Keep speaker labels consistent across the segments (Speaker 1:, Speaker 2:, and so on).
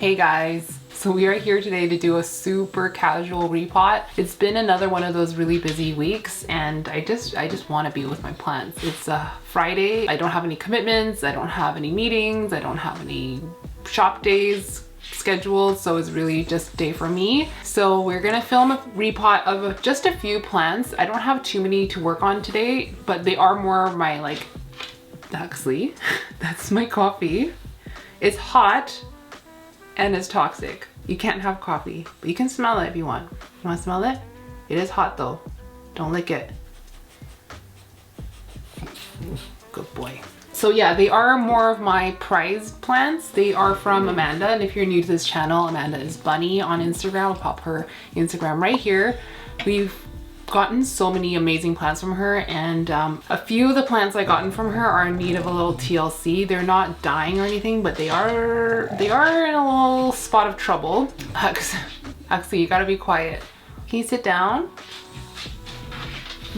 Speaker 1: Hey guys, so we are here today to do a super casual repot. It's been another one of those really busy weeks and I just want to be with my plants. It's a Friday. I don't have any commitments. I don't have any meetings. I don't have any shop days scheduled. So it's really just a day for me. So we're gonna film a repot of just a few plants. I don't have too many to work on today, but they are more my like, actually, that's my coffee. It's hot. And it's toxic. You can't have coffee, but you can smell it if you want. You want to smell it? It is hot though. Don't lick it. Good boy. So yeah, they are more of my prized plants. They are from Amanda, and if you're new to this channel, Amanda is Bunny on Instagram. I'll pop her Instagram right here. We've gotten so many amazing plants from her, and a few of the plants I gotten from her are in need of a little TLC. They're not dying or anything, but they are in a little spot of trouble. Actually, you gotta be quiet. Can you sit down?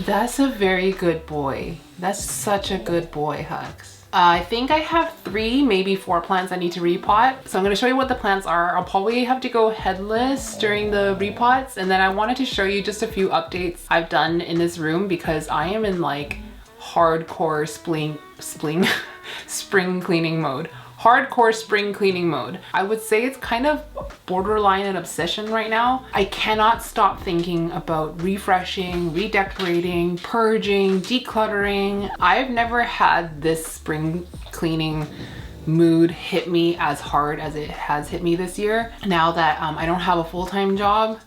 Speaker 1: That's a very good boy. That's such a good boy, Hugs. I think I have 3, maybe 4 plants I need to repot. So I'm gonna show you what the plants are. I'll probably have to go headless during the repots. And then I wanted to show you just a few updates I've done in this room because I am in like hardcore spring cleaning mode. Hardcore spring cleaning mode. I would say it's kind of borderline an obsession right now. I cannot stop thinking about refreshing, redecorating, purging, decluttering. I've never had this spring cleaning mood hit me as hard as it has hit me this year. Now that I don't have a full-time job,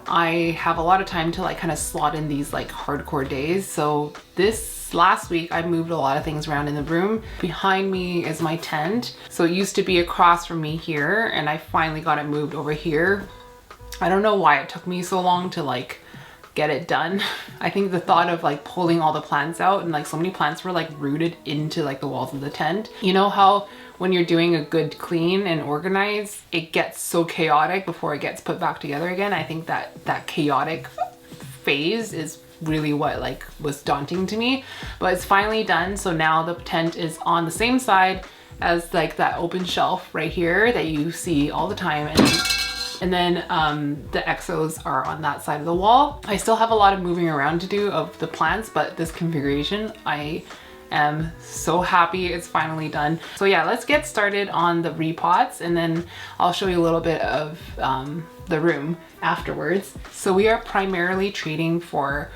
Speaker 1: I have a lot of time to like kind of slot in these like hardcore days. So this last week I moved a lot of things around in the room. Behind me is my tent. So it used to be across from me here and I finally got it moved over here. I don't know why it took me so long to like get it done. I think the thought of like pulling all the plants out, and like so many plants were like rooted into like the walls of the tent. You know how when you're doing a good clean and organize, it gets so chaotic before it gets put back together again. I think that chaotic phase is really what like was daunting to me, but it's finally done. So now the tent is on the same side as like that open shelf right here that you see all the time, and then the exos are on that side of the wall. I still have a lot of moving around to do of the plants, but this configuration, I am so happy it's finally done. So yeah, let's get started on the repots and then I'll show you a little bit of the room afterwards. So we are primarily treating for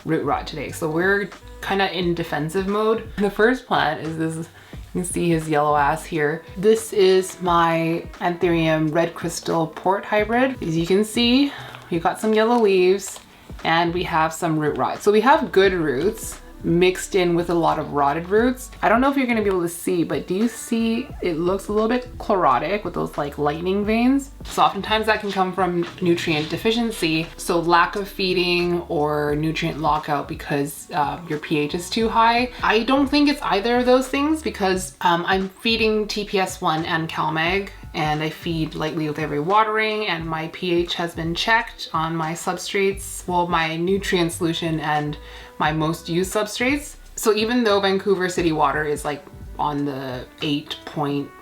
Speaker 1: root rot today. So we're kind of in defensive mode. The first plant is this. You can see his yellow ass here. This is my anthurium red crystal port hybrid. As you can see, we've got some yellow leaves and we have some root rot. So we have good roots mixed in with a lot of rotted roots. I don't know if you're gonna be able to see, but do you see it looks a little bit chlorotic with those like lightning veins? So oftentimes that can come from nutrient deficiency. So lack of feeding or nutrient lockout because your pH is too high. I don't think it's either of those things because I'm feeding TPS1 and CalMag, and I feed lightly with every watering, and my pH has been checked on my substrates, well, my nutrient solution and my most used substrates. So even though Vancouver city water is like on the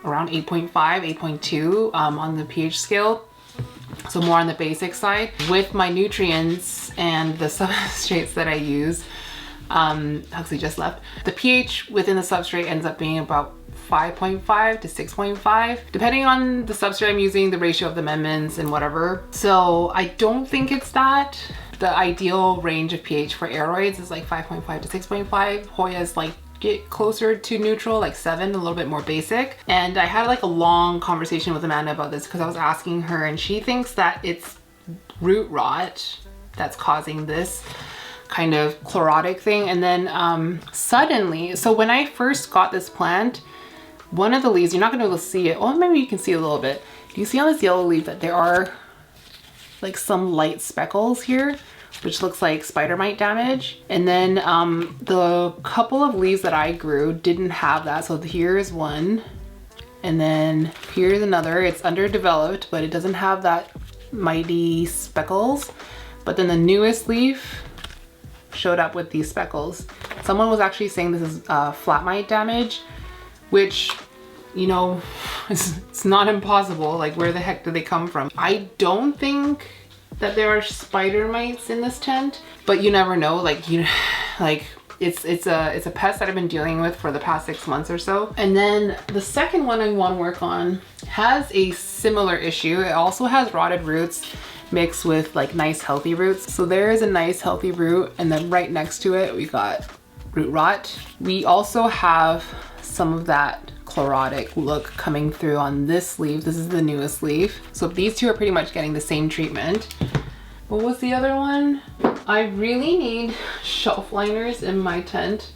Speaker 1: around 8.5, 8.2 on the pH scale, so more on the basic side, with my nutrients and the substrates that I use, Huxley just left, the pH within the substrate ends up being about 5.5 to 6.5, depending on the substrate I'm using, the ratio of the amendments and whatever. So I don't think it's that. The ideal range of pH for aeroids is like 5.5 to 6.5. Hoya's like get closer to neutral, like 7, a little bit more basic. And I had like a long conversation with Amanda about this because I was asking her, and she thinks that it's root rot that's causing this kind of chlorotic thing. And then suddenly, so when I first got this plant, one of the leaves, you're not gonna be able to see it. Well, maybe you can see a little bit. Do you see on this yellow leaf that there are like some light speckles here, which looks like spider mite damage? And then the couple of leaves that I grew didn't have that. So here's one, and then here's another. It's underdeveloped, but it doesn't have that mighty speckles. But then the newest leaf showed up with these speckles. Someone was actually saying this is flat mite damage, which you know, it's not impossible. Like, where the heck do they come from? I don't think that there are spider mites in this tent, but you never know. Like, it's a pest that I've been dealing with for the past 6 months or so. And then the second one I want to work on has a similar issue. It also has rotted roots mixed with like nice healthy roots. So there is a nice healthy root, and then right next to it we got root rot. We also have some of that chlorotic look coming through on this leaf. This is the newest leaf. So these two are pretty much getting the same treatment. What was the other one? I really need shelf liners in my tent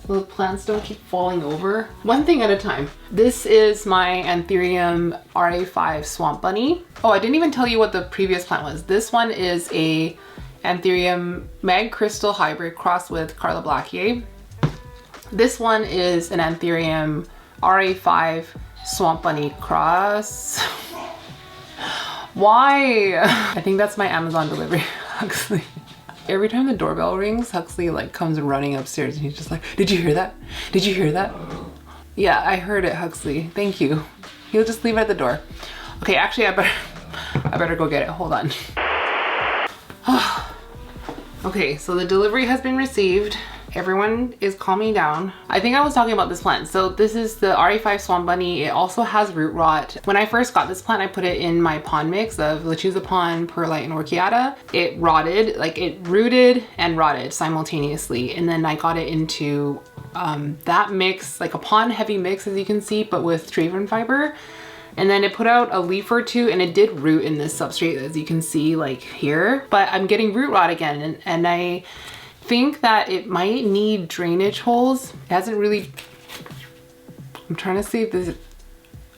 Speaker 1: so the plants don't keep falling over. One thing at a time. This is my anthurium RA5 swamp bunny. Oh, I didn't even tell you what the previous plant was. This one is a anthurium mag crystal hybrid crossed with Carla Blackier. This one is an anthurium RA5 swamp bunny cross. Why? I think that's my Amazon delivery, Huxley. Every time the doorbell rings, Huxley like comes running upstairs and he's just like, did you hear that? Did you hear that? Yeah, I heard it, Huxley. Thank you. He'll just leave it at the door. Okay, actually I better go get it. Hold on. Okay, so the delivery has been received. Everyone is calming down. I think I was talking about this plant. So this is the RA5 Swamp Bunny. It also has root rot. When I first got this plant, I put it in my pond mix of Lechuzapon, Perlite, and Orchiata. It rotted, like it rooted and rotted simultaneously. And then I got it into that mix, like a pond heavy mix, as you can see, but with Traven fiber. And then it put out a leaf or two, and it did root in this substrate, as you can see, like here. But I'm getting root rot again, and I think that it might need drainage holes. It hasn't really, I'm trying to see if this,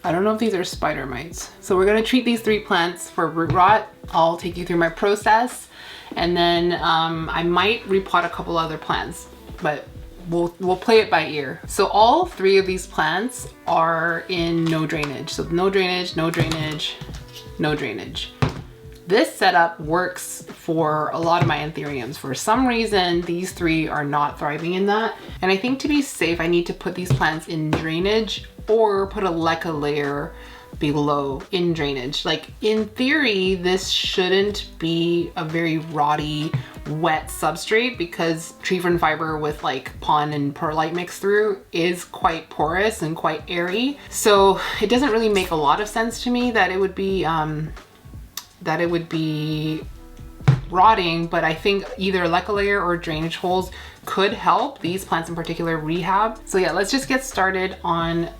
Speaker 1: I don't know if these are spider mites. So we're gonna treat these 3 plants for root rot. I'll take you through my process, and then I might repot a couple other plants, but we'll play it by ear. So all 3 of these plants are in no drainage. So no drainage, no drainage, no drainage. This setup works for a lot of my anthuriums. For some reason, these 3 are not thriving in that. And I think to be safe, I need to put these plants in drainage or put a leca layer below in drainage. Like in theory, this shouldn't be a very rotty, wet substrate because Traven fiber with like pond and perlite mixed through is quite porous and quite airy. So it doesn't really make a lot of sense to me that it would be rotting, but I think either leca layer or drainage holes could help these plants in particular rehab. So yeah, let's just get started on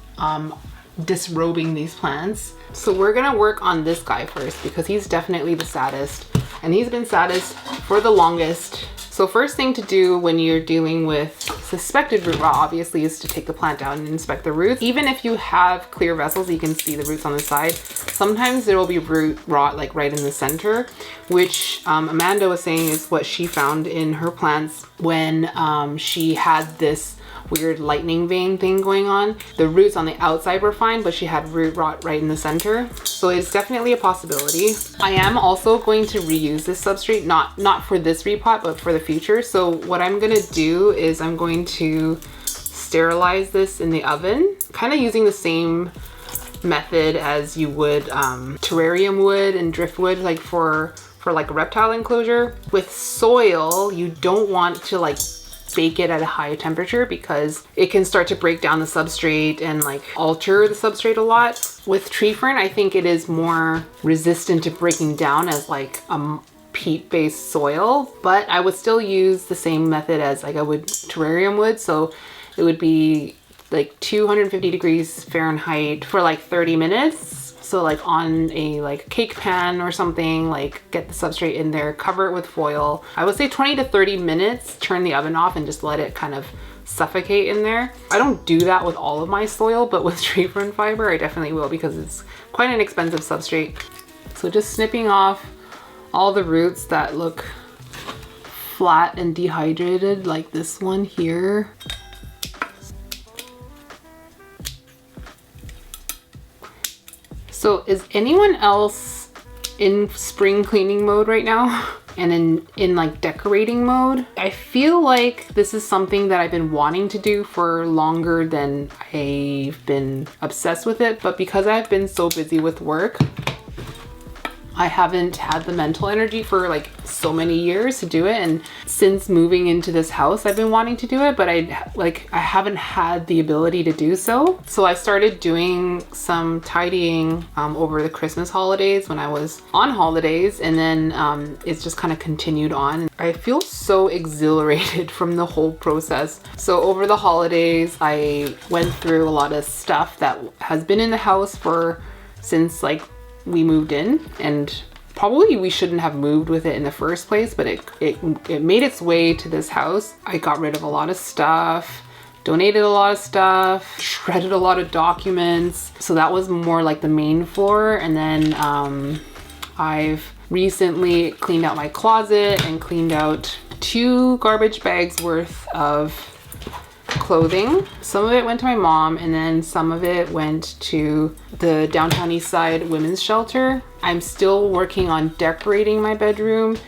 Speaker 1: disrobing these plants. So we're gonna work on this guy first because he's definitely the saddest, and he's been saddest for the longest. So first thing to do when you're dealing with suspected root rot, obviously, is to take the plant down and inspect the roots. Even if you have clear vessels, you can see the roots on the side. Sometimes there will be root rot like right in the center, which Amanda was saying is what she found in her plants when she had this weird lightning vein thing going on. The roots on the outside were fine, but she had root rot right in the center. So it's definitely a possibility. I am also going to reuse this substrate, not for this repot, but for the future. So what I'm gonna do is I'm going to sterilize this in the oven, kind of using the same method as you would terrarium wood and driftwood, like for like a reptile enclosure. With soil, you don't want to like bake it at a high temperature because it can start to break down the substrate and like alter the substrate a lot. With tree fern, I think it is more resistant to breaking down as like a peat-based soil, but I would still use the same method as like I would terrarium wood. So it would be like 250 degrees Fahrenheit for like 30 minutes. So like on a like cake pan or something, like get the substrate in there, cover it with foil. I would say 20 to 30 minutes, turn the oven off and just let it kind of suffocate in there. I don't do that with all of my soil, but with tree fern fiber, I definitely will because it's quite an expensive substrate. So just snipping off all the roots that look flat and dehydrated, like this one here. So is anyone else in spring cleaning mode right now and in like decorating mode. I feel like this is something that I've been wanting to do for longer than I've been obsessed with it, but because I've been so busy with work, I haven't had the mental energy for like so many years to do it. And since moving into this house, I've been wanting to do it, but I haven't had the ability to do so. So I started doing some tidying over the Christmas holidays when I was on holidays, and then it's just kind of continued on. I feel so exhilarated from the whole process. So over the holidays, I went through a lot of stuff that has been in the house since like we moved in, and probably we shouldn't have moved with it in the first place, but it made its way to this house. I got rid of a lot of stuff, donated a lot of stuff, shredded a lot of documents. So that was more like the main floor. And then I've recently cleaned out my closet and cleaned out 2 garbage bags worth of clothing. Some of it went to my mom, and then some of it went to the downtown east side women's shelter. I'm still working on decorating my bedroom,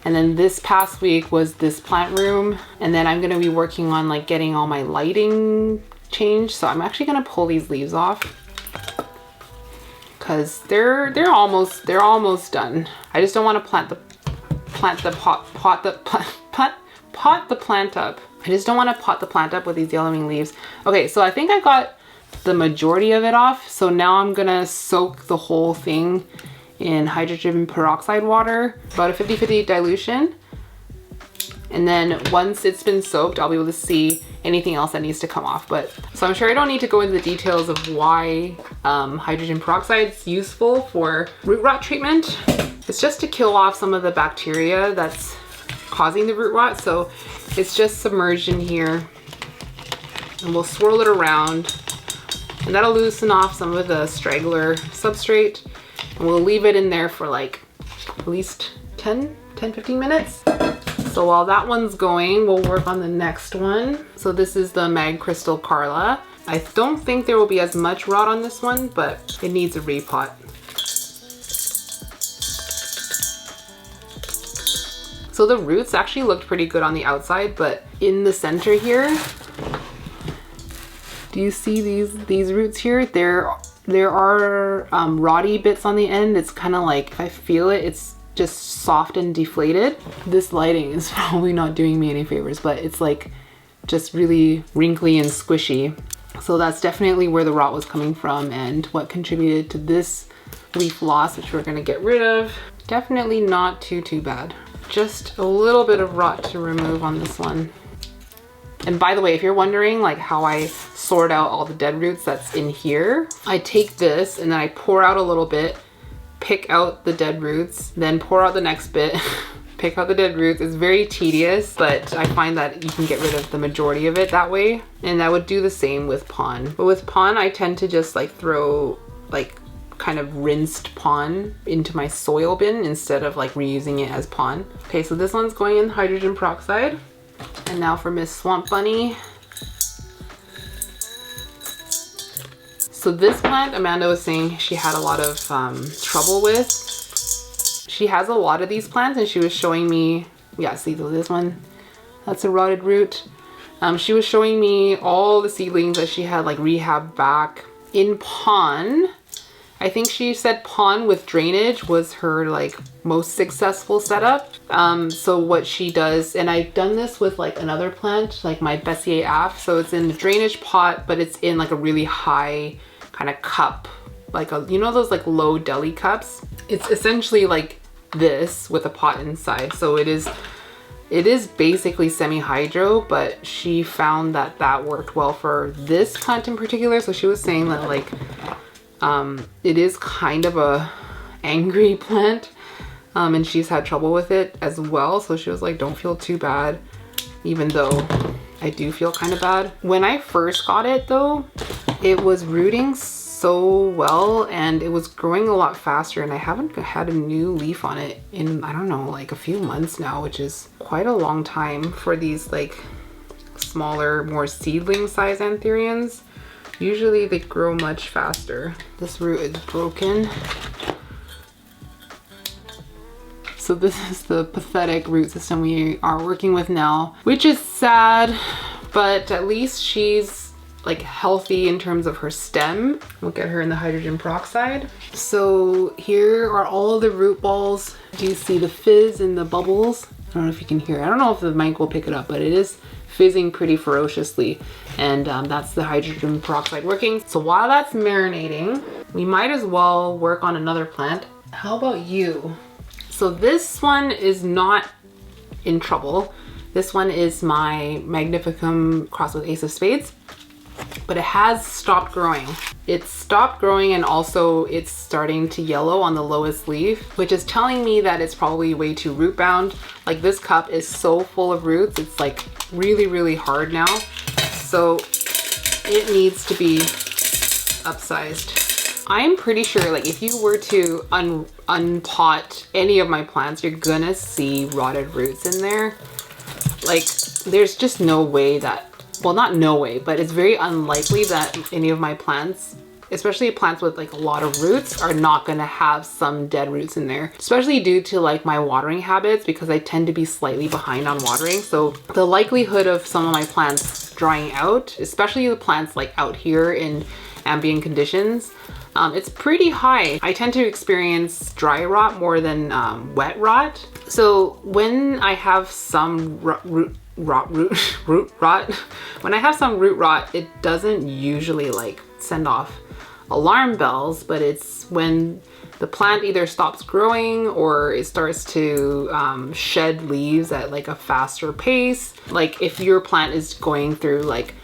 Speaker 1: and then this past week was this plant room, and then I'm going to be working on like getting all my lighting changed. So I'm actually going to pull these leaves off because they're almost done. I just don't want to pot the plant up. I just don't want to pot the plant up with these yellowing leaves. Okay, so I think I got the majority of it off. So now I'm gonna soak the whole thing in hydrogen peroxide water, about a 50-50 dilution. And then once it's been soaked, I'll be able to see anything else that needs to come off. So I'm sure I don't need to go into the details of why hydrogen peroxide is useful for root rot treatment. It's just to kill off some of the bacteria that's causing the root rot. So it's just submerged in here, and we'll swirl it around, and that'll loosen off some of the straggler substrate, and we'll leave it in there for like at least 10-15 minutes. So while that one's going, we'll work on the next one. So this is the Mag Crystal Carla. I don't think there will be as much rot on this one, but it needs a repot. So the roots actually looked pretty good on the outside, but in the center here, do you see these roots here? There are rotty bits on the end. It's kind of like, if I feel it, it's just soft and deflated. This lighting is probably not doing me any favors, but it's like just really wrinkly and squishy. So that's definitely where the rot was coming from and what contributed to this leaf loss, which we're gonna get rid of. Definitely not too bad. Just a little bit of rot to remove on this one. And by the way, if you're wondering like how I sort out all the dead roots that's in here, I take this and then I pour out a little bit, pick out the dead roots, then pour out the next bit, pick out the dead roots. It's very tedious, but I find that you can get rid of the majority of it that way. And I would do the same with pon. But with pon, I tend to just like throw like kind of rinsed pon into my soil bin instead of like reusing it as pon. Okay, so this one's going in hydrogen peroxide. And now for Miss Swamp Bunny. So this plant, Amanda was saying she had a lot of trouble with. She has a lot of these plants, and she was showing me, yeah, see this one, that's a rotted root. She was showing me all the seedlings that she had like rehab back. In pon, I think she said pon with drainage was her like most successful setup. So what she does, and I've done this with like another plant, like my Bessier Af. So it's in the drainage pot, but it's in like a really high kind of cup, like a, you know, those like low deli cups. It's essentially like this with a pot inside. So it is basically semi-hydro, but she found that worked well for this plant in particular. So she was saying that like, it is kind of a angry plant, and she's had trouble with it as well. So she was like, don't feel too bad, even though I do feel kind of bad. When I first got it though, it was rooting so well and it was growing a lot faster, and I haven't had a new leaf on it in, I don't know, like a few months now, which is quite a long time for these like smaller, more seedling size anthuriums. Usually they grow much faster. This root is broken. So this is the pathetic root system we are working with now, which is sad, but at least she's like healthy in terms of her stem. We'll get her in the hydrogen peroxide. So here are all the root balls. Do you see the fizz and the bubbles? I don't know if you can hear it. I don't know if the mic will pick it up, but it is fizzing pretty ferociously. And that's the hydrogen peroxide working. So while that's marinating, we might as well work on another plant. How about you? So this one is not in trouble. This one is my Magnificum crossed with Ace of Spades, but it has stopped growing. It's stopped growing, and also it's starting to yellow on the lowest leaf, which is telling me that it's probably way too root bound. Like this cup is so full of roots, it's like really, really hard now. So it needs to be upsized. I'm pretty sure like if you were to unpot any of my plants, you're gonna see rotted roots in there. Like there's just no way that, well, not no way, but it's very unlikely that any of my plants, especially plants with like a lot of roots, are not gonna have some dead roots in there, especially due to like my watering habits, because I tend to be slightly behind on watering. So the likelihood of some of my plants drying out, especially the plants like out here in ambient conditions, it's pretty high. I tend to experience dry rot more than wet rot. So when I have some root rot, when I have some root rot, it doesn't usually like send off alarm bells, but it's when the plant either stops growing or it starts to shed leaves at like a faster pace. Like if your plant is going through like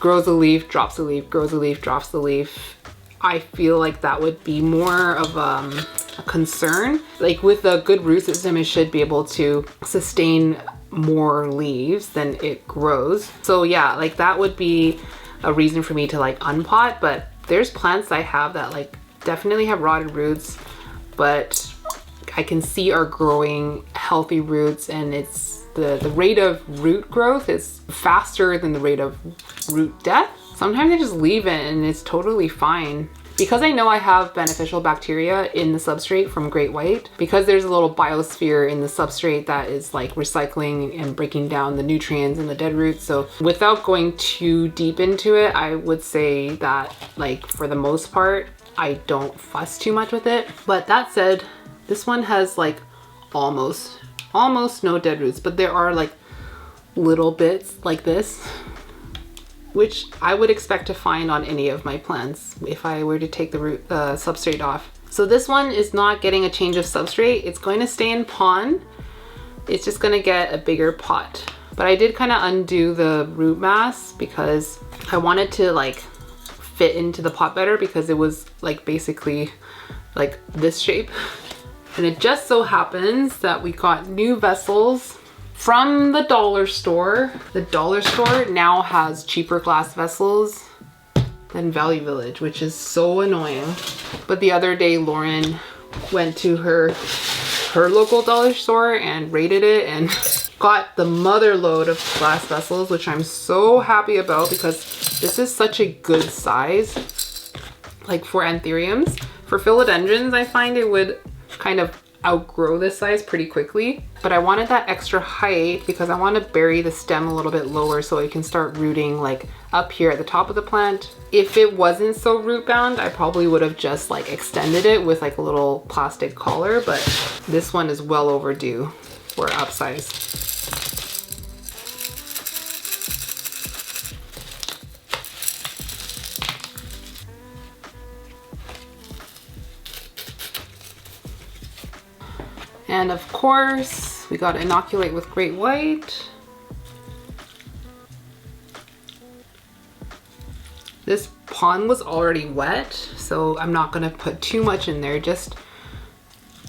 Speaker 1: grows a leaf, drops a leaf, grows a leaf, drops the leaf, I feel like that would be more of a concern. Like with a good root system, it should be able to sustain more leaves than it grows. So yeah, like that would be a reason for me to like unpot. But there's plants I have that like definitely have rotted roots, but I can see are growing healthy roots, and it's the rate of root growth is faster than the rate of root death. Sometimes I just leave it and it's totally fine. Because I know I have beneficial bacteria in the substrate from Great White, because there's a little biosphere in the substrate that is like recycling and breaking down the nutrients in the dead roots. So without going too deep into it, I would say that like for the most part, I don't fuss too much with it. But that said, this one has like almost no dead roots, but there are like little bits like this, which I would expect to find on any of my plants if I were to take the root substrate off. So this one is not getting a change of substrate. It's going to stay in pond. It's just gonna get a bigger pot. But I did kind of undo the root mass because I wanted to like fit into the pot better, because it was like basically like this shape. And it just so happens that we got new vessels from the dollar store. The dollar store now has cheaper glass vessels than Value Village, which is so annoying. But the other day, Lauren went to her local dollar store and rated it and got the mother load of glass vessels, which I'm so happy about, because this is such a good size, like for anthuriums. For philodendrons, I find it would kind of outgrow this size pretty quickly, but I wanted that extra height because I want to bury the stem a little bit lower so it can start rooting like up here at the top of the plant. If it wasn't so root bound, I probably would have just like extended it with like a little plastic collar, but this one is well overdue for upsize. And of course, we got to inoculate with Great White. This pond was already wet, so I'm not gonna put too much in there, just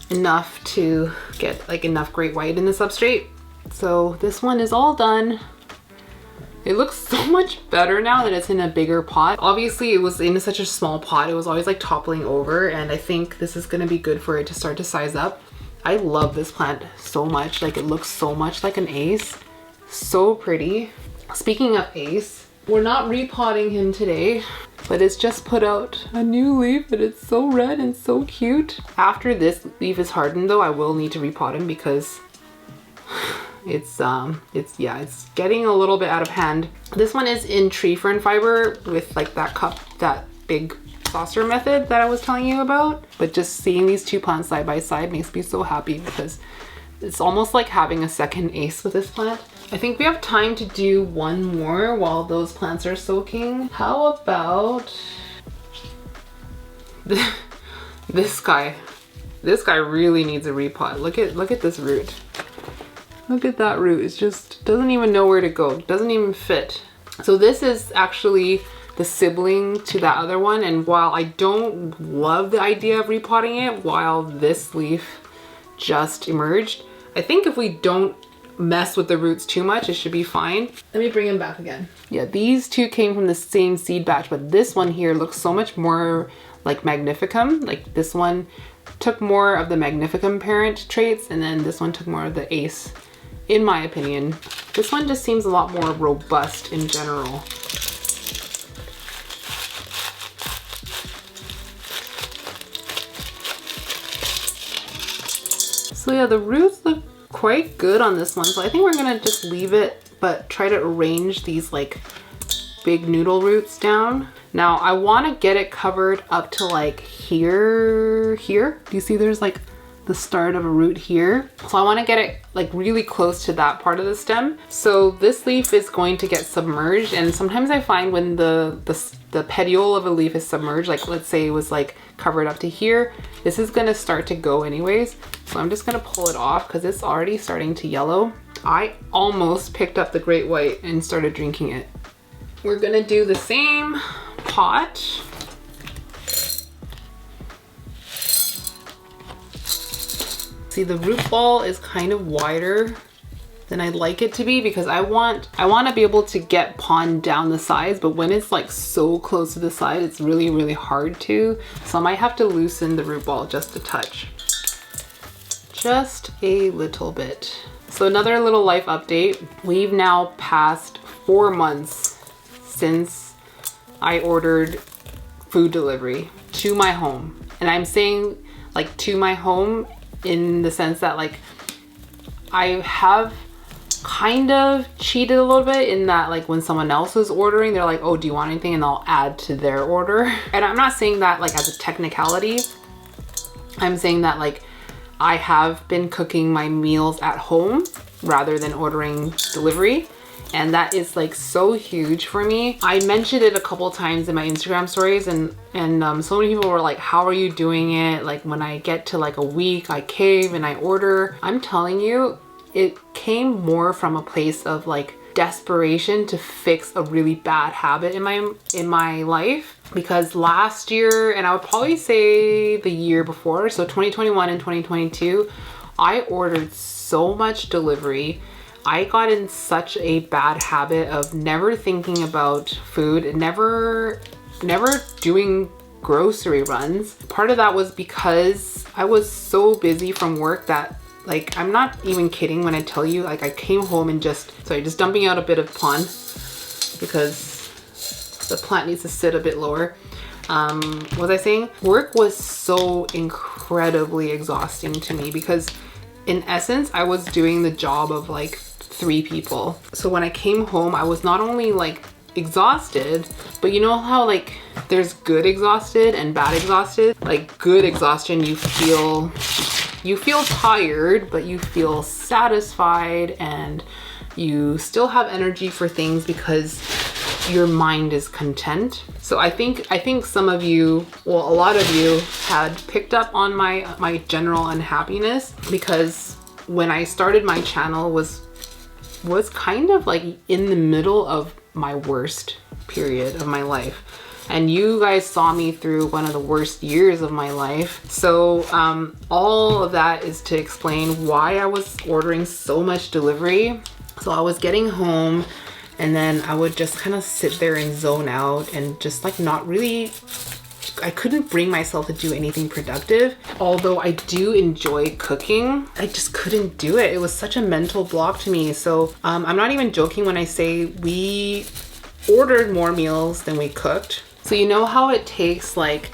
Speaker 1: enough to get like enough Great White in the substrate. So this one is all done. It looks so much better now that it's in a bigger pot. Obviously it was in such a small pot, it was always like toppling over, and I think this is gonna be good for it to start to size up. I love this plant so much. Like it looks so much like an ace. So pretty. Speaking of ace, we're not repotting him today. but it's just put out a new leaf and it's so red and so cute. After this leaf is hardened though, I will need to repot him because it's getting a little bit out of hand. This one is in tree fern fiber with like that big saucer method that I was telling you about. But just seeing these two plants side by side makes me so happy because it's almost like having a second ace with this plant. I think we have time to do one more while those plants are soaking. How about this guy? This guy really needs a repot. Look at this root. Look at that root. It just doesn't even know where to go. It doesn't even fit. So this is actually the sibling to that other one. And while I don't love the idea of repotting it while this leaf just emerged, I think if we don't mess with the roots too much, it should be fine. Let me bring him back again. Yeah, these two came from the same seed batch, but this one here looks so much more like Magnificum. Like this one took more of the Magnificum parent traits, and then this one took more of the ace, in my opinion. This one just seems a lot more robust in general. So yeah, the roots look quite good on this one. So I think we're gonna just leave it, but try to arrange these like big noodle roots down. Now I wanna get it covered up to like here. Do you see there's like the start of a root here? So I wanna get it like really close to that part of the stem. So this leaf is going to get submerged, and sometimes I find when the petiole of a leaf is submerged, like let's say it was like covered up to here, this is gonna start to go anyways. So I'm just gonna pull it off because it's already starting to yellow. I almost picked up the great white and started drinking it. We're gonna do the same pot. See, the root ball is kind of wider than I'd like it to be because I want to be able to get pond down the sides, but when it's like so close to the side, it's really, really hard to. So I might have to loosen the root ball just a touch. Just a little bit. So another little life update. We've now passed 4 months since I ordered food delivery to my home. And I'm saying like to my home in the sense that like I have kind of cheated a little bit in that like when someone else is ordering, they're like, oh, do you want anything? And I'll add to their order. And I'm not saying that like as a technicality. I'm saying that like I have been cooking my meals at home rather than ordering delivery. And that is like so huge for me. I mentioned it a couple times in my Instagram stories, and so many people were like, how are you doing it? Like when I get to like a week, I cave and I order. I'm telling you, it came more from a place of like desperation to fix a really bad habit in my life. Because last year, and I would probably say the year before, so 2021 and 2022, I ordered so much delivery. I got in such a bad habit of never thinking about food, never doing grocery runs. Part of that was because I was so busy from work that like, I'm not even kidding when I tell you, like I came home and just dumping out a bit of pond because the plant needs to sit a bit lower. What was I saying? Work was so incredibly exhausting to me because in essence, I was doing the job of like 3 people. So when I came home, I was not only like exhausted, but you know how like there's good exhausted and bad exhausted? Like good exhaustion, you feel tired, but you feel satisfied and you still have energy for things because your mind is content. So I think some of you, well, a lot of you had picked up on my general unhappiness because when I started my channel was kind of like in the middle of my worst period of my life. And you guys saw me through one of the worst years of my life. So all of that is to explain why I was ordering so much delivery. So I was getting home and then I would just kind of sit there and zone out and just like not really, I couldn't bring myself to do anything productive. Although I do enjoy cooking, I just couldn't do it. It was such a mental block to me. So I'm not even joking when I say we ordered more meals than we cooked. So you know how it takes like,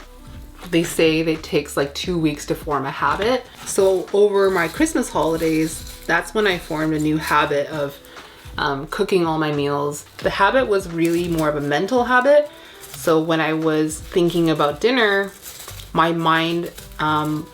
Speaker 1: they say it takes like 2 weeks to form a habit. So over my Christmas holidays, that's when I formed a new habit of cooking all my meals. The habit was really more of a mental habit. So when I was thinking about dinner, my mind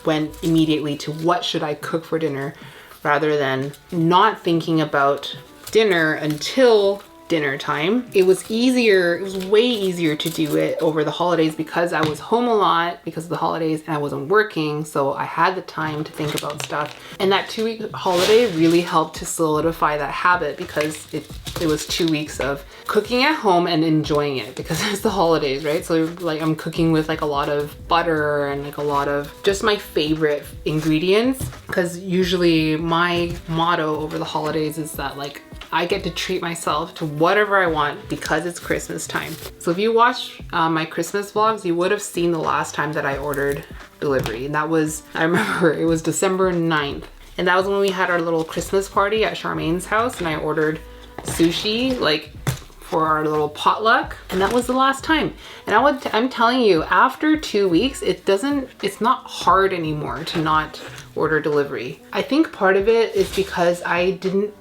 Speaker 1: went immediately to what should I cook for dinner, rather than not thinking about dinner until dinner time. It was easier, it was way easier to do it over the holidays because I was home a lot because of the holidays and I wasn't working, so I had the time to think about stuff. And that 2-week holiday really helped to solidify that habit because it was 2 weeks of cooking at home and enjoying it because it's the holidays, right? So like I'm cooking with like a lot of butter and like a lot of just my favorite ingredients, because usually my motto over the holidays is that like I get to treat myself to whatever I want because it's Christmas time. So if you watch my Christmas vlogs, you would have seen the last time that I ordered delivery. And that was, I remember it was December 9th. And that was when we had our little Christmas party at Charmaine's house, and I ordered sushi like for our little potluck. And that was the last time. And I'm telling you, after 2 weeks, it's not hard anymore to not order delivery. I think part of it is because I didn't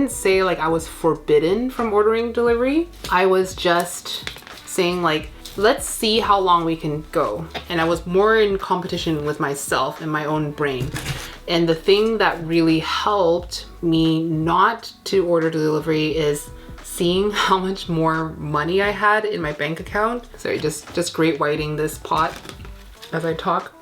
Speaker 1: say like I was forbidden from ordering delivery. I was just saying like, let's see how long we can go. And I was more in competition with myself and my own brain. And the thing that really helped me not to order delivery is seeing how much more money I had in my bank account. Sorry, just great whiting this pot as I talk.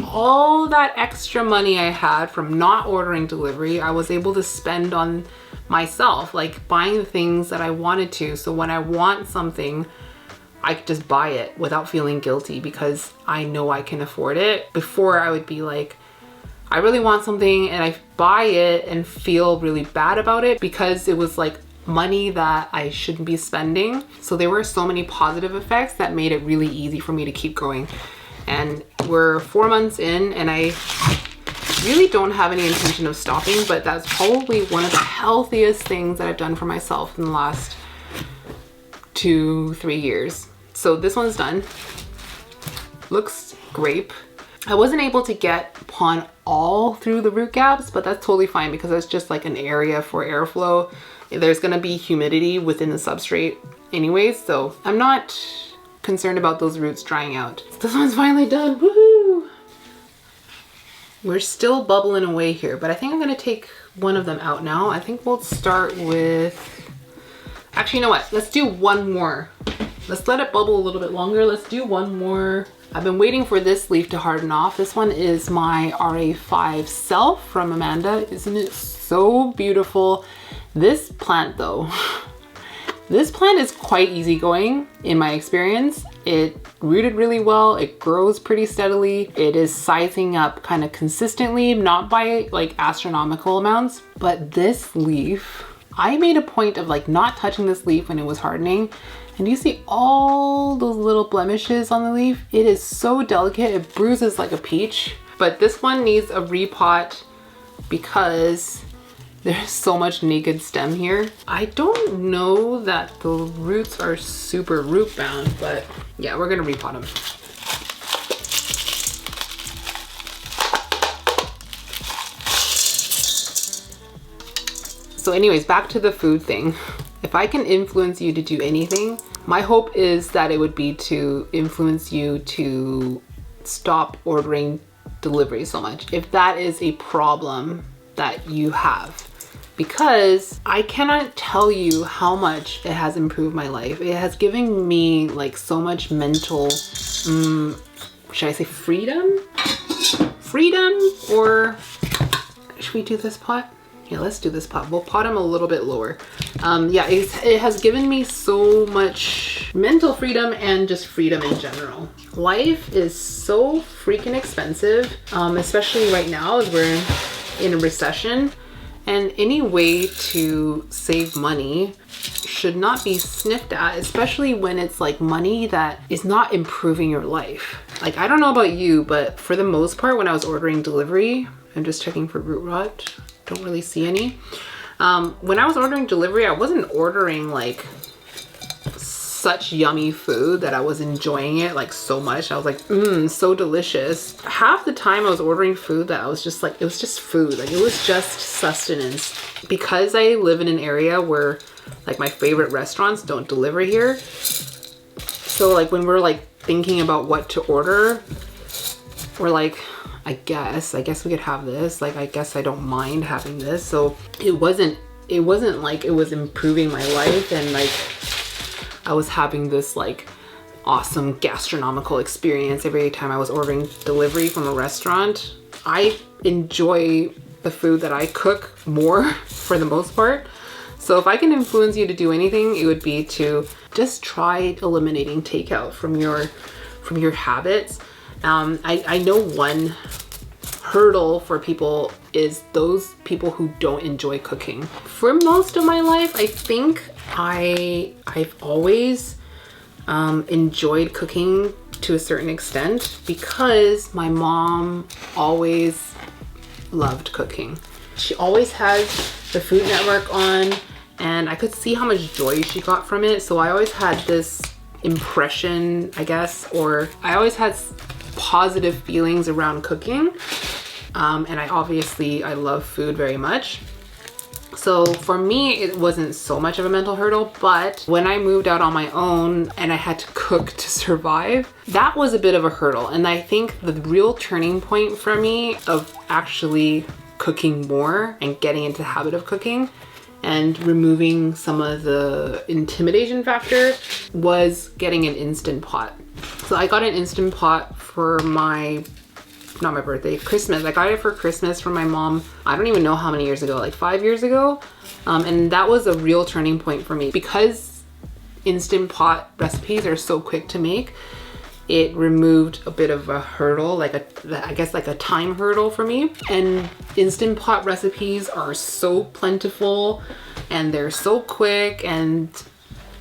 Speaker 1: All that extra money I had from not ordering delivery, I was able to spend on myself, like buying the things that I wanted to. So when I want something, I could just buy it without feeling guilty because I know I can afford it. Before I would be like, I really want something and I buy it and feel really bad about it because it was like money that I shouldn't be spending. So there were so many positive effects that made it really easy for me to keep going. And we're 4 months in and I really don't have any intention of stopping, but that's probably one of the healthiest things that I've done for myself in the last 2-3 years. So this one's done. Looks grape. I wasn't able to get pon all through the root gaps, but that's totally fine because it's just like an area for airflow. There's gonna be humidity within the substrate anyways, so I'm not concerned about those roots drying out. This one's finally done, woohoo! We're still bubbling away here, but I think I'm gonna take one of them out now. I think we'll start with, actually, you know what? Let's do one more. Let's let it bubble a little bit longer. Let's do one more. I've been waiting for this leaf to harden off. This one is my RA5 Self from Amanda. Isn't it so beautiful? This plant though, this plant is quite easygoing in my experience. It rooted really well. It grows pretty steadily. It is sizing up kind of consistently, not by like astronomical amounts, but this leaf, I made a point of like not touching this leaf when it was hardening. And you see all those little blemishes on the leaf? It is so delicate, it bruises like a peach. But this one needs a repot because there's so much naked stem here. I don't know that the roots are super root bound, but yeah, we're gonna repot them. So anyways, back to the food thing. If I can influence you to do anything, my hope is that it would be to influence you to stop ordering delivery so much, if that is a problem that you have. Because I cannot tell you how much it has improved my life. It has given me like so much mental, should I say freedom? Freedom, or should we do this pot? Yeah, let's do this pot. We'll pot him a little bit lower. Yeah, it has given me so much mental freedom and just freedom in general. Life is so freaking expensive, especially right now as we're in a recession. And any way to save money should not be sniffed at, especially when it's like money that is not improving your life. Like, I don't know about you, but for the most part, when I was ordering delivery, I'm just checking for root rot. Don't really see any. When I was ordering delivery, I wasn't ordering like such yummy food that I was enjoying it like so much. I was like, so delicious. Half the time I was ordering food that I was just like, it was just food. Like it was just sustenance. Because I live in an area where like my favorite restaurants don't deliver here. So like when we're like thinking about what to order, we're like, I guess we could have this. Like, I guess I don't mind having this. So it wasn't like it was improving my life and like I was having this like awesome gastronomical experience every time I was ordering delivery from a restaurant. I enjoy the food that I cook more for the most part. So if I can influence you to do anything, it would be to just try eliminating takeout from your habits. I know one hurdle for people is those people who don't enjoy cooking. For most of my life, I think I've always enjoyed cooking to a certain extent because my mom always loved cooking. She always has the Food Network on and I could see how much joy she got from it. So I always had this impression, I guess, or I always had positive feelings around cooking. And I love food very much. So for me, it wasn't so much of a mental hurdle, but when I moved out on my own and I had to cook to survive, that was a bit of a hurdle. And I think the real turning point for me of actually cooking more and getting into the habit of cooking and removing some of the intimidation factor was getting an Instant Pot. So I got an Instant Pot for not my birthday, Christmas. I got it for Christmas from my mom. I don't even know how many years ago, like 5 years ago. And that was a real turning point for me because Instant Pot recipes are so quick to make. It removed a bit of a hurdle, I guess like a time hurdle for me. And Instant Pot recipes are so plentiful and they're so quick. And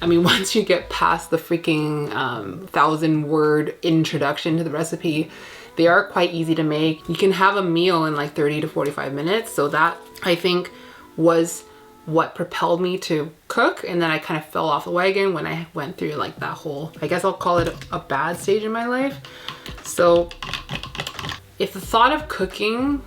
Speaker 1: I mean, once you get past the freaking 1,000-word introduction to the recipe, they are quite easy to make. You can have a meal in like 30 to 45 minutes. So that I think was what propelled me to cook. And then I kind of fell off the wagon when I went through like that whole, I guess I'll call it a bad stage in my life. So if the thought of cooking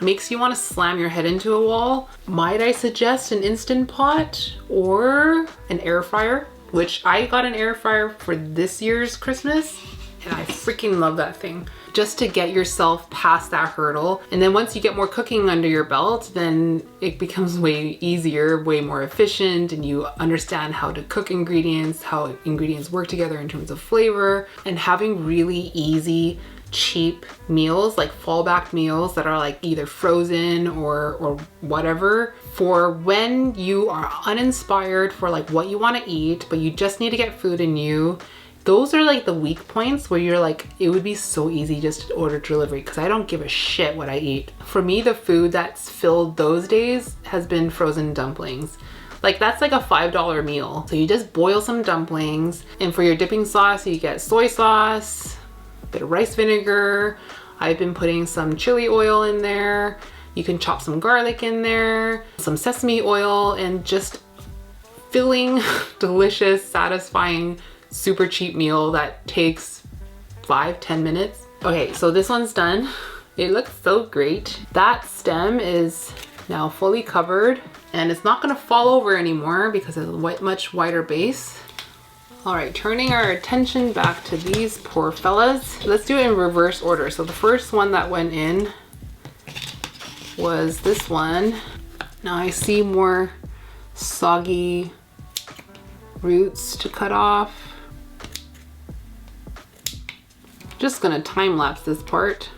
Speaker 1: makes you want to slam your head into a wall, might I suggest an Instant Pot or an air fryer, which I got an air fryer for this year's Christmas. And I freaking love that thing. Just to get yourself past that hurdle. And then once you get more cooking under your belt, then it becomes way easier, way more efficient, and you understand how to cook ingredients, how ingredients work together in terms of flavor, and having really easy, cheap meals, like fallback meals that are like either frozen or whatever, for when you are uninspired for like what you want to eat, but you just need to get food in you. Those are like the weak points where you're like, it would be so easy just to order delivery because I don't give a shit what I eat. For me, the food that's filled those days has been frozen dumplings. Like that's like a $5 meal. So you just boil some dumplings, and for your dipping sauce, you get soy sauce, a bit of rice vinegar. I've been putting some chili oil in there. You can chop some garlic in there, some sesame oil, and just filling, delicious, satisfying, super cheap meal that takes 5-10 minutes. Okay, so this one's done. It looks so great. That stem is now fully covered and it's not gonna fall over anymore because it's a much wider base. All right, turning our attention back to these poor fellas. Let's do it in reverse order. So the first one that went in was this one. Now I see more soggy roots to cut off. Just gonna time lapse this part.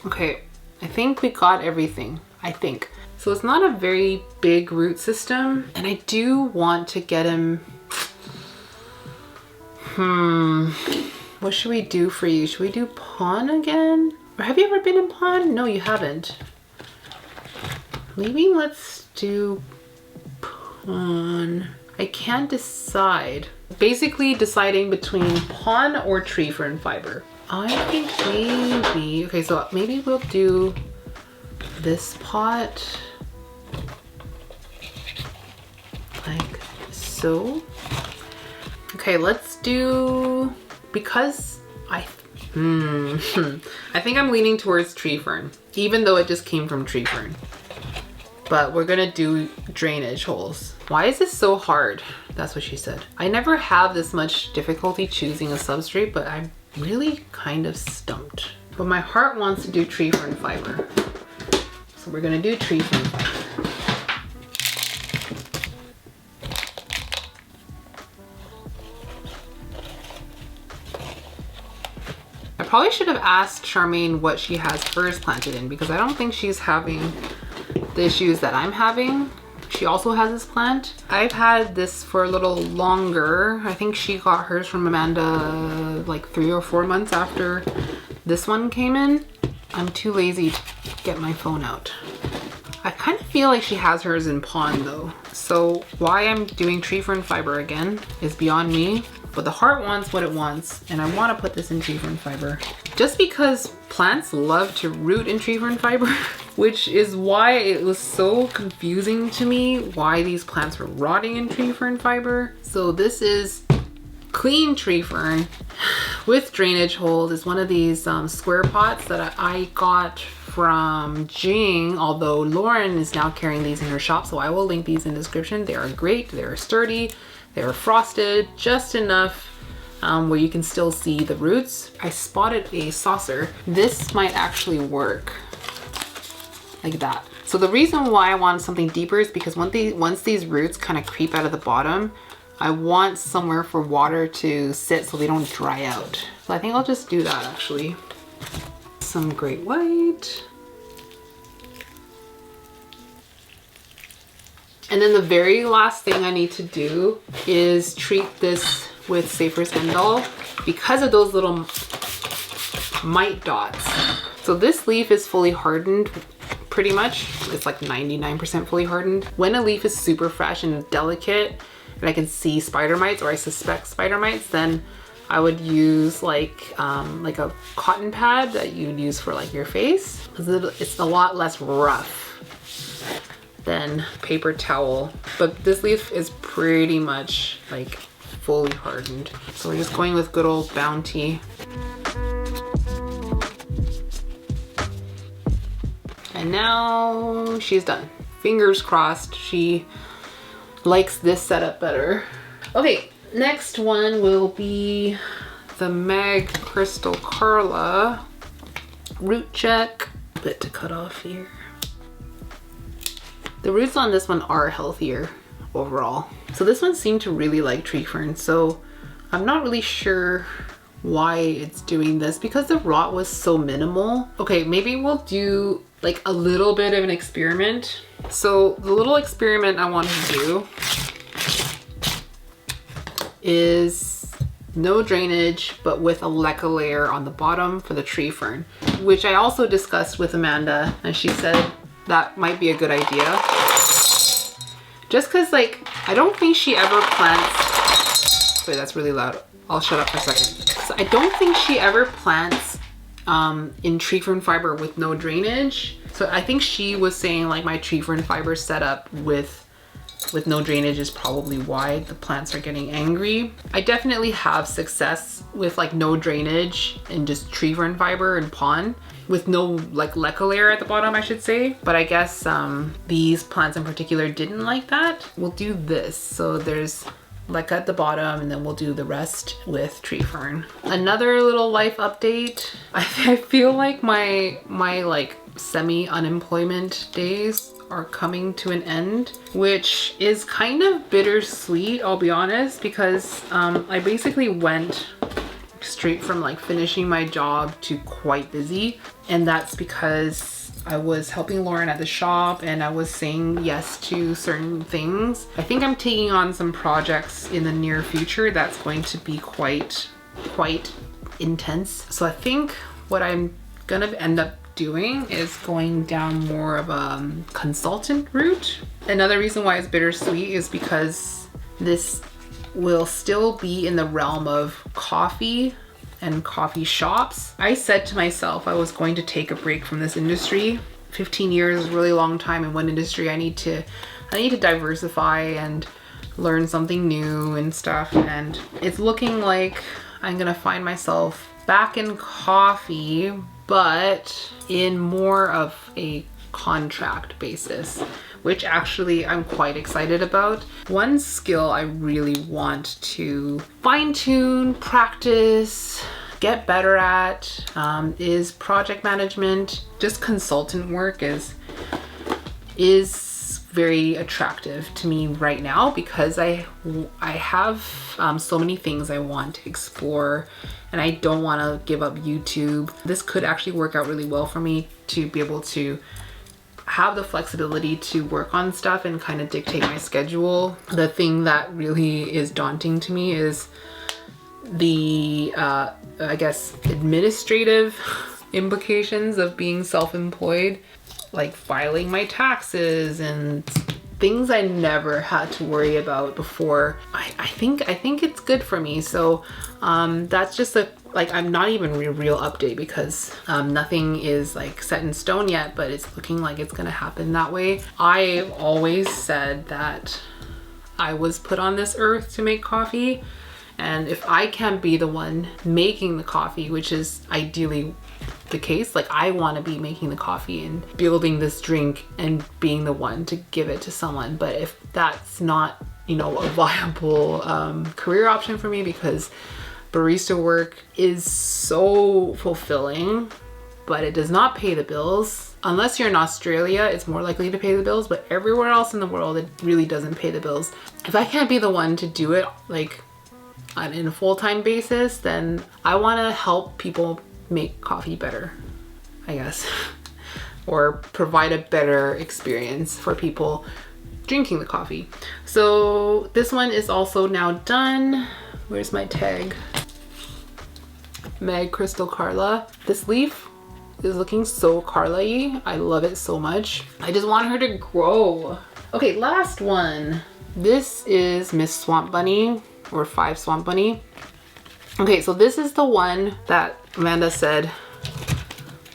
Speaker 1: Okay, I think we got everything, I think. So it's not a very big root system, and I do want to get him, what should we do for you? Should we do pawn again? Or have you ever been in pawn? No, you haven't. Maybe let's do pawn. I can't decide. Basically deciding between pawn or tree fern fiber. I think maybe, okay, so maybe we'll do this pot like so. Okay, let's do, because I think I'm leaning towards tree fern, even though it just came from tree fern. But we're gonna do drainage holes. Why is this so hard? That's what she said. I never have this much difficulty choosing a substrate, but I'm really kind of stumped. But my heart wants to do tree fern fiber. So we're gonna do tree fern fiber. I probably should have asked Charmaine what she has hers planted in, because I don't think she's having the issues that I'm having. She also has this plant. I've had this for a little longer. I think she got hers from Amanda like 3 or 4 months after this one came in. I'm too lazy to get my phone out. I kind of feel like she has hers in pond though. So why I'm doing tree fern fiber again is beyond me. But the heart wants what it wants, and I want to put this in tree fern fiber. Just because plants love to root in tree fern fiber, which is why it was so confusing to me why these plants were rotting in tree fern fiber. So this is clean tree fern with drainage holes. It's one of these square pots that I got from Jing, although Lauren is now carrying these in her shop, so I will link these in the description. They are great, they are sturdy. They were frosted just enough where you can still see the roots. I spotted a saucer. This might actually work like that. So the reason why I want something deeper is because once these roots kind of creep out of the bottom, I want somewhere for water to sit so they don't dry out. So I think I'll just do that actually. Some great white. And then the very last thing I need to do is treat this with Safer's Endol because of those little mite dots. So this leaf is fully hardened pretty much. It's like 99% fully hardened. When a leaf is super fresh and delicate and I can see spider mites, or I suspect spider mites, then I would use like a cotton pad that you'd use for like your face, because it's a lot less rough than paper towel. But this leaf is pretty much like fully hardened. So we're just going with good old Bounty. And now she's done. Fingers crossed she likes this setup better. Okay, next one will be the Mag Crystal Carla root check. Bit to cut off here. The roots on this one are healthier overall. So this one seemed to really like tree fern, so I'm not really sure why it's doing this because the rot was so minimal. Okay, maybe we'll do like a little bit of an experiment. So the little experiment I want to do is no drainage, but with a leca layer on the bottom for the tree fern, which I also discussed with Amanda, and she said that might be a good idea. Just cause like, I don't think she ever plants, wait, that's really loud. I'll shut up for a second. So I don't think she ever plants in tree fern fiber with no drainage. So I think she was saying like my tree fern fiber setup with no drainage is probably why the plants are getting angry. I definitely have success with like no drainage and just tree fern fiber and pond with no like leca layer at the bottom, I should say. But I guess these plants in particular didn't like that. We'll do this. So there's leca at the bottom, and then we'll do the rest with tree fern. Another little life update. I feel like my like semi-unemployment days are coming to an end, which is kind of bittersweet, I'll be honest, because I basically went straight from like finishing my job to quite busy, and that's because I was helping Lauren at the shop and I was saying yes to certain things. I think I'm taking on some projects in the near future that's going to be quite intense. So I think what I'm gonna end up doing is going down more of a consultant route. Another reason why it's bittersweet is because this will still be in the realm of coffee and coffee shops. I said to myself I was going to take a break from this industry 15 years is a really long time in one industry. I need to diversify and learn something new and stuff. And it's looking like I'm gonna find myself back in coffee, but in more of a contract basis, which actually I'm quite excited about. One skill I really want to fine-tune, practice, get better at is project management. Just consultant work is very attractive to me right now because I have so many things I want to explore, and I don't want to give up YouTube. This could actually work out really well for me to be able to have the flexibility to work on stuff and kind of dictate my schedule. The thing that really is daunting to me is the I guess administrative implications of being self-employed, like filing my taxes and things I never had to worry about before. I think it's good for me. So that's just I'm not even a real update because nothing is like set in stone yet, but it's looking like it's gonna happen that way. I've always said that I was put on this earth to make coffee, and if I can't be the one making the coffee, which is ideally the case, like I want to be making the coffee and building this drink and being the one to give it to someone. But if that's not, you know, a viable career option for me, because barista work is so fulfilling, but it does not pay the bills. Unless you're in Australia, it's more likely to pay the bills, but everywhere else in the world, it really doesn't pay the bills. If I can't be the one to do it like in a full-time basis, then I want to help people make coffee better, I guess, or provide a better experience for people drinking the coffee. So this one is also now done. Where's my tag? Meg Crystal Carla. This leaf is looking so Carla-y. I love it so much. I just want her to grow. Okay, last one. This is Miss Swamp Bunny, or 5 Swamp Bunny. Okay, so this is the one that Amanda said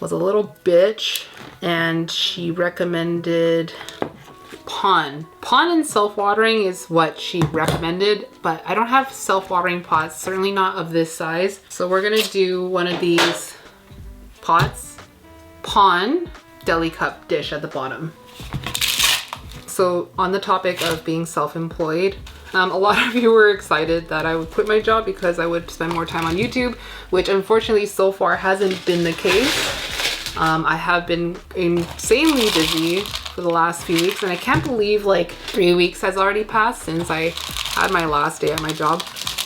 Speaker 1: was a little bitch, and she recommended pond and self-watering is what she recommended, but I don't have self-watering pots, certainly not of this size. So we're gonna do one of these pots, pond, deli cup dish at the bottom. So on the topic of being self-employed, a lot of you were excited that I would quit my job because I would spend more time on YouTube, which unfortunately so far hasn't been the case. I have been insanely busy for the last few weeks, and I can't believe like 3 weeks has already passed since I had my last day at my job.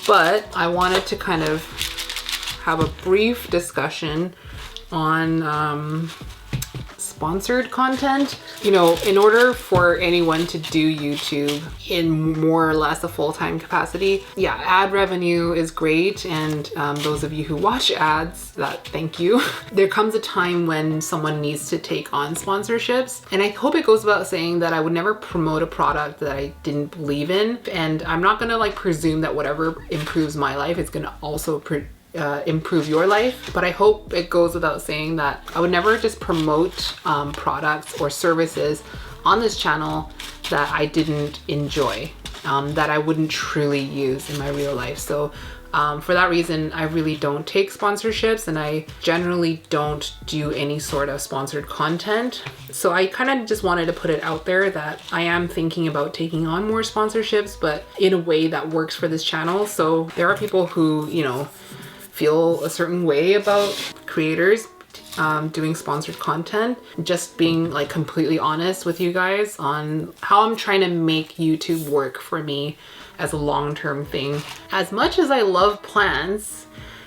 Speaker 1: But I wanted to kind of have a brief discussion on sponsored content. You know, in order for anyone to do YouTube in more or less a full-time capacity, yeah, ad revenue is great, and those of you who watch ads, thank you. There comes a time when someone needs to take on sponsorships, and I hope it goes without saying that I would never promote a product that I didn't believe in, and I'm not gonna like presume that whatever improves my life is gonna also improve your life. But I hope it goes without saying that I would never just promote products or services on this channel that I didn't enjoy, that I wouldn't truly use in my real life. So for that reason, I really don't take sponsorships, and I generally don't do any sort of sponsored content. So I kind of just wanted to put it out there that I am thinking about taking on more sponsorships, but in a way that works for this channel. So there are people who, you know, feel a certain way about creators doing sponsored content. Just being like completely honest with you guys on how I'm trying to make YouTube work for me as a long-term thing. As much as I love plants,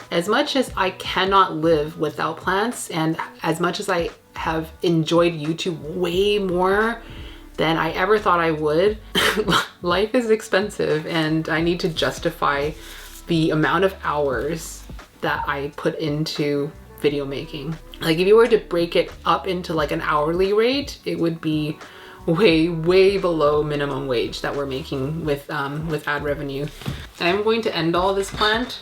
Speaker 1: as much as I cannot live without plants, and as much as I have enjoyed YouTube way more than I ever thought I would, life is expensive, and I need to justify the amount of hours that I put into video making. Like if you were to break it up into like an hourly rate, it would be way below minimum wage that we're making with ad revenue. And I'm going to end all this plant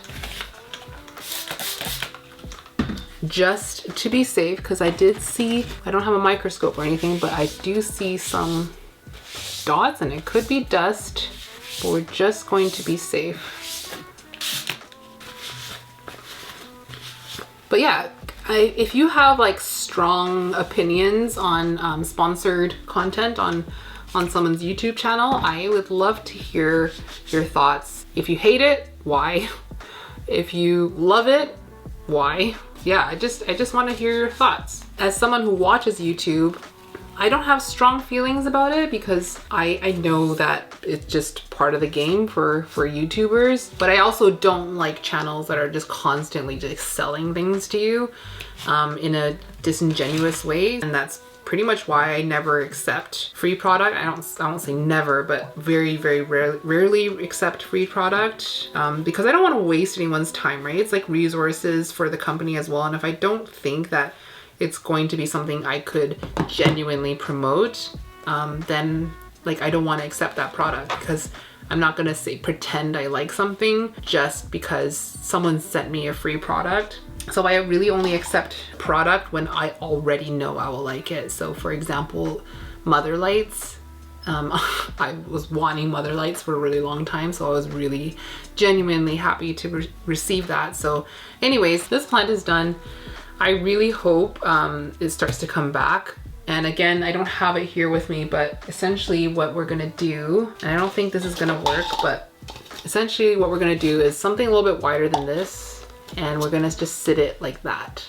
Speaker 1: just to be safe, because I did see, I don't have a microscope or anything, but I do see some dots and it could be dust, but we're just going to be safe. But yeah, if you have like strong opinions on sponsored content on someone's YouTube channel, I would love to hear your thoughts. If you hate it, why? If you love it, why? Yeah, I just want to hear your thoughts. As someone who watches YouTube, I don't have strong feelings about it because I know that it's just part of the game for YouTubers, but I also don't like channels that are just constantly just selling things to you in a disingenuous way. And that's pretty much why I never accept free product. I don't say never, but very rarely accept free product because I don't want to waste anyone's time, right? It's like resources for the company as well. And if I don't think that it's going to be something I could genuinely promote, then like I don't want to accept that product, because I'm not gonna say pretend I like something just because someone sent me a free product. So I really only accept product when I already know I will like it. So for example, Mother Lights. I was wanting Mother Lights for a really long time, so I was really genuinely happy to receive that. So anyways, this plant is done. I really hope it starts to come back. And again, I don't have it here with me, but essentially what we're gonna do, and I don't think this is gonna work, but essentially what we're gonna do is something a little bit wider than this, and we're gonna just sit it like that.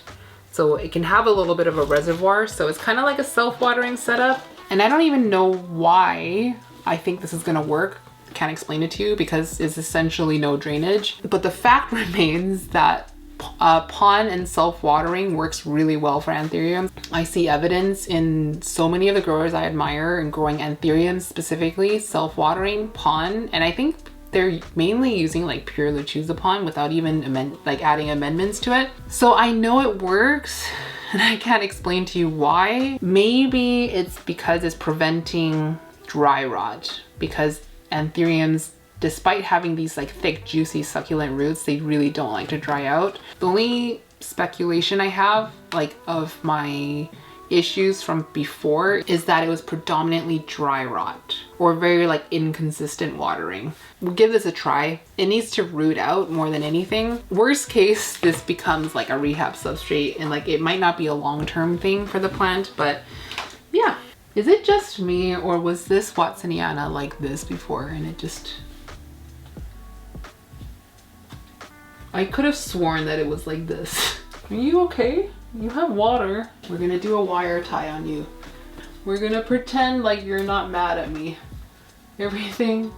Speaker 1: So it can have a little bit of a reservoir, so it's kind of like a self-watering setup. And I don't even know why I think this is gonna work. Can't explain it to you because it's essentially no drainage. But the fact remains that pond and self-watering works really well for anthuriums. I see evidence in so many of the growers I admire in growing anthuriums, specifically self-watering pond, and I think they're mainly using like pure lechuza pond without even adding amendments to it. So I know it works, and I can't explain to you why. Maybe it's because it's preventing dry rot, because anthuriums, despite having these like thick, juicy, succulent roots, they really don't like to dry out. The only speculation I have like of my issues from before is that it was predominantly dry rot or very like inconsistent watering. We'll give this a try. It needs to root out more than anything. Worst case, this becomes like a rehab substrate, and like it might not be a long-term thing for the plant, but yeah. Is it just me, or was this Watsoniana like this before and it just... I could have sworn that it was like this. Are you okay? You have water. We're gonna do a wire tie on you. We're gonna pretend like you're not mad at me. Everything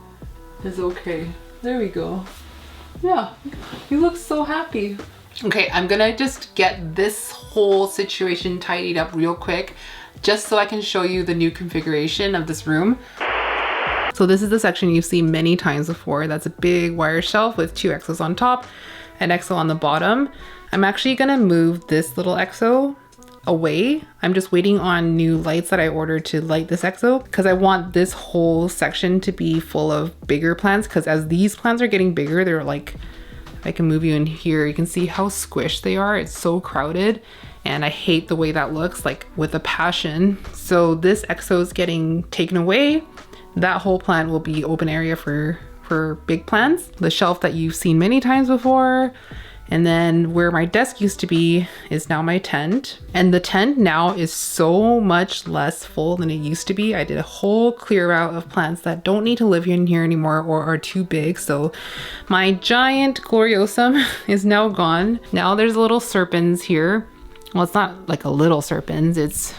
Speaker 1: is okay. There we go. Yeah, you look so happy. Okay, I'm gonna just get this whole situation tidied up real quick, just so I can show you the new configuration of this room. So this is the section you've seen many times before. That's a big wire shelf with 2 exos on top, an exo on the bottom. I'm actually gonna move this little exo away. I'm just waiting on new lights that I ordered to light this exo, because I want this whole section to be full of bigger plants, because as these plants are getting bigger, they're like, I can move you in here, you can see how squished they are. It's so crowded, and I hate the way that looks, like with a passion. So this exo is getting taken away. That whole plant will be open area for big plants. The shelf that you've seen many times before. And then where my desk used to be is now my tent. And the tent now is so much less full than it used to be. I did a whole clear out of plants that don't need to live in here anymore or are too big. So my giant gloriosum is now gone. Now there's little serpens here. Well, it's not like a little serpens, it's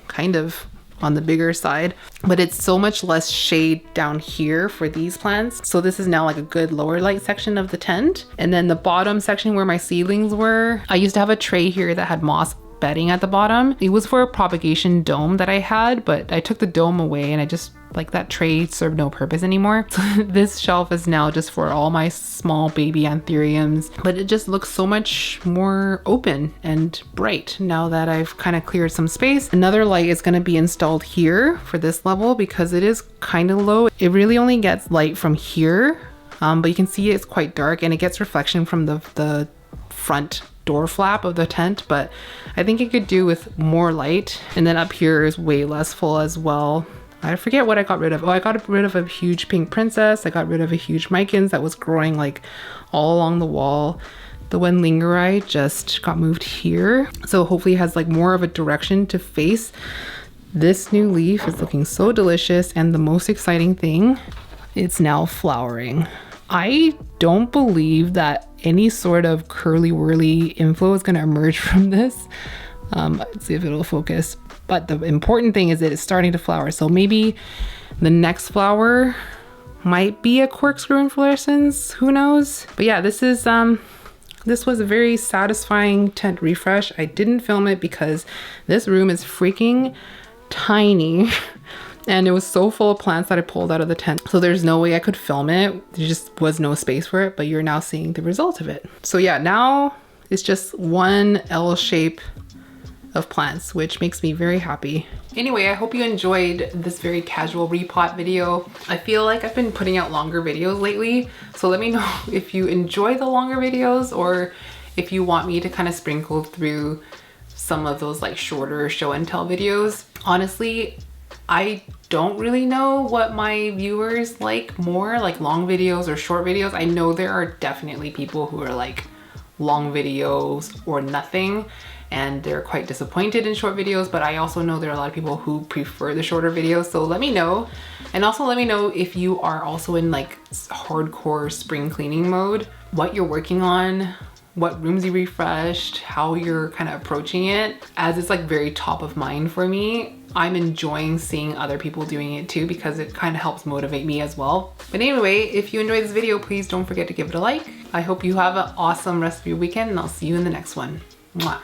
Speaker 1: kind of on the bigger side, but it's so much less shade down here for these plants. So this is now like a good lower light section of the tent. And then the bottom section where my seedlings were, I used to have a tray here that had moss bedding at the bottom. It was for a propagation dome that I had, but I took the dome away and I just, like, that tray served no purpose anymore. So this shelf is now just for all my small baby anthuriums, but it just looks so much more open and bright now that I've kind of cleared some space. Another light is going to be installed here for this level because it is kind of low. It really only gets light from here, but you can see it's quite dark and it gets reflection from the front door flap of the tent, but I think it could do with more light. And then up here is way less full as well. I forget what I got rid of. Oh, I got rid of a huge pink princess. I got rid of a huge micans that was growing like all along the wall. The one lingeri just got moved here. So hopefully it has like more of a direction to face. This new leaf is looking so delicious, and the most exciting thing, it's now flowering. I don't believe that any sort of curly whirly inflow is going to emerge from this. Let's see if it'll focus. But the important thing is that it's starting to flower. So maybe the next flower might be a corkscrew inflorescence. Who knows? But yeah, this was a very satisfying tent refresh. I didn't film it because this room is freaking tiny. And it was so full of plants that I pulled out of the tent. So there's no way I could film it. There just was no space for it, but you're now seeing the result of it. So yeah, now it's just one L shape of plants, which makes me very happy. Anyway, I hope you enjoyed this very casual repot video. I feel like I've been putting out longer videos lately. So let me know if you enjoy the longer videos, or if you want me to kind of sprinkle through some of those like shorter show and tell videos. Honestly, I don't really know what my viewers like more, like long videos or short videos. I know there are definitely people who are like long videos or nothing, and they're quite disappointed in short videos, but I also know there are a lot of people who prefer the shorter videos. So let me know. And also let me know if you are also in like hardcore spring cleaning mode, what you're working on, what rooms you refreshed, how you're kind of approaching it, as it's like very top of mind for me. I'm enjoying seeing other people doing it too, because it kind of helps motivate me as well. But anyway, if you enjoyed this video, please don't forget to give it a like. I hope you have an awesome rest of your weekend, and I'll see you in the next one. Mwah.